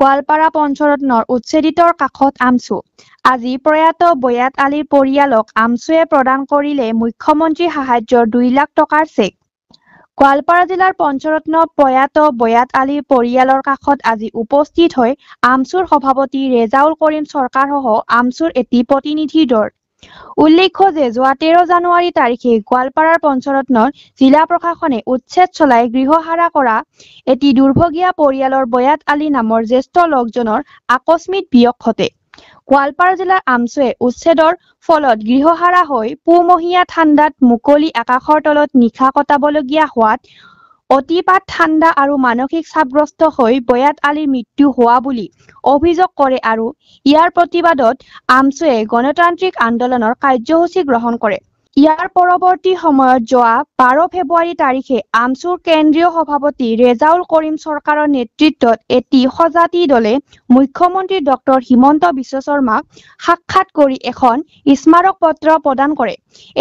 গোৱালপাৰা পঞ্চৰত্নৰ উচ্ছেদিতৰ কাষত আমচু। আজি প্ৰয়াত বয়াত আলীৰ পৰিয়ালক আমচুৱে প্ৰদান কৰিলে মুখ্যমন্ত্ৰী সাহায্যৰ 2 লাখ টকাৰ চেক। গোৱালপাৰা জিলাৰ পঞ্চৰত্ন প্ৰয়াত বয়াত আলীৰ পৰিয়ালৰ কাষত আজি উপস্থিত হৈ আমচুৰ সভাপতি ৰেজাউল কৰিম চৰকাৰসহ আমচুৰ এটি প্ৰতিনিধি দল। উল্লেখ্য যে যোৱা 13 জানুৱাৰী তাৰিখে গোৱালপাৰাৰ পঞ্চৰত্নৰ জিলা প্ৰশাসনে উচ্ছেদ চলাই গৃহহাৰা কৰা এটি দুৰ্ভগীয়া পৰিয়ালৰ বয়াত আলী নামৰ জ্যেষ্ঠ লোকজনৰ আকস্মিক বিয়োগ ঘটে। গোৱালপাৰা জিলাৰ আমচুৱে উচ্ছেদৰ ফলত গৃহহাৰা হৈ পুহমহীয়া ঠাণ্ডাত মুকলি আকাশৰ তলত নিশা কটাবলগীয়া হোৱাত অতিপাত ঠাণ্ডা আৰু মানসিক চাপগ্ৰস্ত হৈ বয়াত আলীৰ মৃত্যু হোৱা বুলি অভিযোগ কৰে আৰু ইয়াৰ প্ৰতিবাদত আমচুৱে গণতান্ত্ৰিক আন্দোলনৰ কাৰ্যসূচী গ্ৰহণ কৰে। ইয়াৰ পৰৱৰ্তী সময়ত যোৱা 12 ফেব্ৰুৱাৰী তাৰিখে আমচুৰ কেন্দ্ৰীয় সভাপতি ৰেজাউল কৰিম চৰকাৰৰ নেতৃত্বত এটি সজাতি দলে মুখ্যমন্ত্ৰী ডক্টৰ হিমন্ত বিশ্ব শৰ্মাক সাক্ষাৎ কৰি এখন স্মাৰক পত্ৰ প্ৰদান কৰে।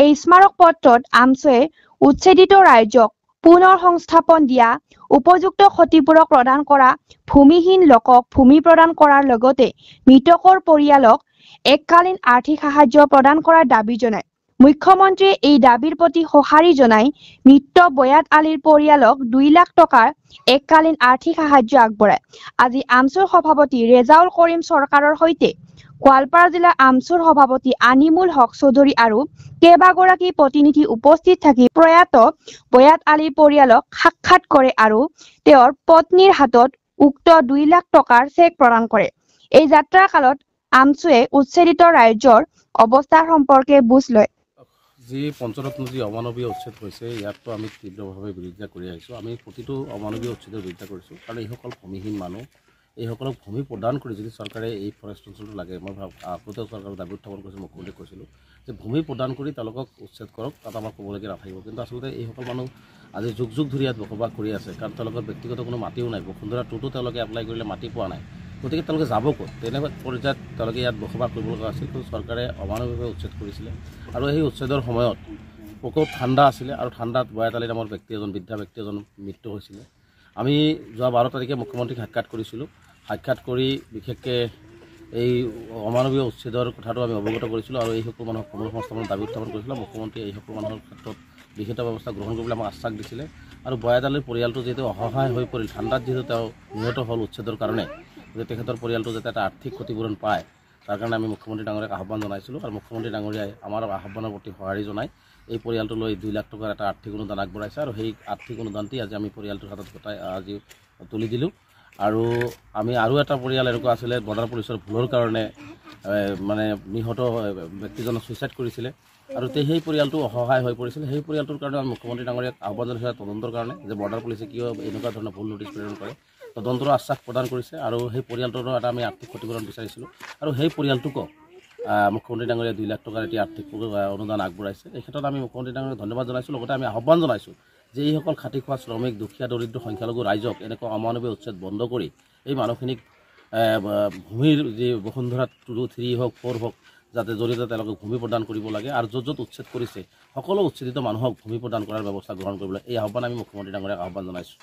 এই স্মাৰক পত্ৰত আমচুৱে উচ্ছেদিত ৰাইজক পুনৰ সংস্থাপন দিয়া, উপযুক্ত ক্ষতিপূৰক প্ৰদান কৰা, ভূমিহীন লোকক ভূমি প্ৰদান কৰাৰ লগতে মৃতকৰ পৰিয়ালক এককালীন আৰ্থিক সাহায্য প্ৰদান কৰাৰ দাবী জনায়। মুখ্যমন্ত্ৰীয়ে এই দাবীৰ প্ৰতি সঁহাৰি জনাই মৃত বয়াত আলীৰ পৰিয়ালক 2 লাখ টকাৰ এককালীন আৰ্থিক সাহায্য আগবঢ়ায়। আজি আমচুৰ সভাপতি ৰেজাউল কৰিম চৰকাৰৰ সৈতে গোৱালপাৰা জিলা আমচুৰ সভাপতি আনিমুল হক চৌধুৰী আৰু কেইবাগৰাকী প্ৰতিনিধি উপস্থিত থাকি প্ৰয়াত বয়াত আলীৰ পৰিয়ালক সাক্ষাৎ কৰে আৰু তেওঁৰ পত্নীৰ হাতত উক্ত 2 লাখ টকাৰ চেক প্ৰদান কৰে। এই যাত্ৰাৰ কালত আমচুৱে উচ্ছেদিত ৰাজ্যৰ অৱস্থাৰ সম্পৰ্কে বুজ লয়। যি পঞ্চৰত্ন যি অমানৱীয় উচ্ছেদ হৈছে ইয়াকতো আমি তীব্ৰভাৱে বিৰোধিতা কৰি আহিছোঁ। আমি প্ৰতিটো অমানৱীয় উচ্ছেদৰ বিৰোধিতা কৰিছোঁ, কাৰণ এইসকল ভূমিহীন মানুহ, এইসকলক ভূমি প্ৰদান কৰি যদি চৰকাৰে এই ফৰেষ্ট অঞ্চলটো লাগে, মই আগতে চৰকাৰৰ দাবী উত্থাপন কৰিছোঁ, মুখ্যমন্ত্ৰীক কৈছিলোঁ যে ভূমি প্ৰদান কৰি তেওঁলোকক উচ্ছেদ কৰক, তাত আমাৰ ক'বলগীয়া নাথাকিব। কিন্তু আচলতে এইসকল মানুহ আজি যুগ যুগ ধৰি ইয়াত বসবাস কৰি আছে, কাৰণ তেওঁলোকৰ ব্যক্তিগত কোনো মাটিও নাই। বসুন্ধৰা 2টো তেওঁলোকে এপ্লাই কৰিলে মাটি পোৱা নাই, গতিকে তেওঁলোকে যাব ক'ত? তেনেকুৱা পৰ্যায়ত তেওঁলোকে ইয়াত বসবাস কৰিব লগা আছিল, কিন্তু চৰকাৰে অমানৱীয়ভাৱে উচ্ছেদ কৰিছিলে। আৰু সেই উচ্ছেদৰ সময়ত প্ৰকোপ ঠাণ্ডা আছিলে আৰু ঠাণ্ডাত বয়াত আলী নামৰ বৃদ্ধা ব্যক্তি এজন মৃত্যু হৈছিলে। আমি যোৱা 12 তাৰিখে মুখ্যমন্ত্ৰীক সাক্ষাৎ কৰিছিলোঁ। সাক্ষাৎ কৰি বিশেষকৈ এই অমানৱীয় উচ্ছেদৰ কথাটো আমি অৱগত কৰিছিলোঁ আৰু এইসকল মানুহক কৰ্মসংস্থাপনৰ দাবী উত্থাপন কৰিছিলোঁ। মুখ্যমন্ত্ৰীয়ে এইসকল মানুহৰ ক্ষেত্ৰত লিখিত ব্যৱস্থা গ্ৰহণ কৰিবলৈ আমাক আশ্বাস দিছিলে। আৰু বয়াত আলীৰ পৰিয়ালটো যিহেতু অসহায় হৈ পৰিল, ঠাণ্ডাত যিহেতু তেওঁ নিহত হ'ল উচ্ছেদৰ কাৰণে, যে তেখেতৰ পৰিয়ালটো যাতে এটা আৰ্থিক ক্ষতিপূৰণ পায়, তাৰ কাৰণে আমি মুখ্যমন্ত্ৰী ডাঙৰীয়াক আহ্বান জনাইছিলোঁ। আৰু মুখ্যমন্ত্ৰী ডাঙৰীয়াই আমাৰ আহ্বানৰ প্ৰতি সঁহাৰি জনাই এই পৰিয়ালটোলৈ 2 লাখ টকাৰ এটা আৰ্থিক অনুদান আগবঢ়াইছে। আৰু সেই আৰ্থিক অনুদানটি আজি আমি পৰিয়ালটোৰ হাতত গোটাই আজি তুলি দিলোঁ। আৰু আমি আৰু এটা পৰিয়াল এনেকুৱা আছিলে, বৰ্ডাৰ পুলিচৰ ভুলৰ কাৰণে মানে নিহত ব্যক্তিজনক ছুইচাইড কৰিছিলে আৰু সেই পৰিয়ালটো অসহায় হৈ পৰিছিলে। সেই পৰিয়ালটোৰ কাৰণে আমি মুখ্যমন্ত্ৰী ডাঙৰীয়াক আহ্বান জনাইছোঁ তদন্তৰ কাৰণে, যে বৰ্ডাৰ পুলিচে কিয় এনেকুৱা ধৰণৰ ভুল নোটিছ প্ৰেৰণ কৰে, তদন্তৰ আশ্বাস প্ৰদান কৰিছে। আৰু সেই পৰিয়ালটোৰো এটা আমি আৰ্থিক ক্ষতিপূৰণ বিচাৰিছিলোঁ আৰু সেই পৰিয়ালটোকো মুখ্যমন্ত্ৰী ডাঙৰীয়াই 2 লাখ টকাৰ এটি আৰ্থিক অনুদান আগবঢ়াইছে। এই ক্ষেত্ৰত আমি মুখ্যমন্ত্ৰী ডাঙৰীয়াক ধন্যবাদ জনাইছোঁ। লগতে আমি আহ্বান জনাইছোঁ যে এইসকল খাটি খোৱা শ্ৰমিক, দুখীয়া দৰিদ্ৰ সংখ্যালঘু ৰাইজক এনেকুৱা অমানৱীয় উচ্ছেদ বন্ধ কৰি এই মানুহখিনিক ভূমিৰ যি বসুন্ধৰা 2, 3 হওক 4 হওক যাতে জৰিয়তে তেওঁলোকক ভূমি প্ৰদান কৰিব লাগে, আৰু য'ত য'ত উচ্ছেদ কৰিছে সকলো উচ্ছেদিত মানুহক ভূমি প্ৰদান কৰাৰ ব্যৱস্থা গ্ৰহণ কৰিবলৈ এই আহ্বান আমি মুখ্যমন্ত্ৰী ডাঙৰীয়াক আহ্বান জনাইছোঁ।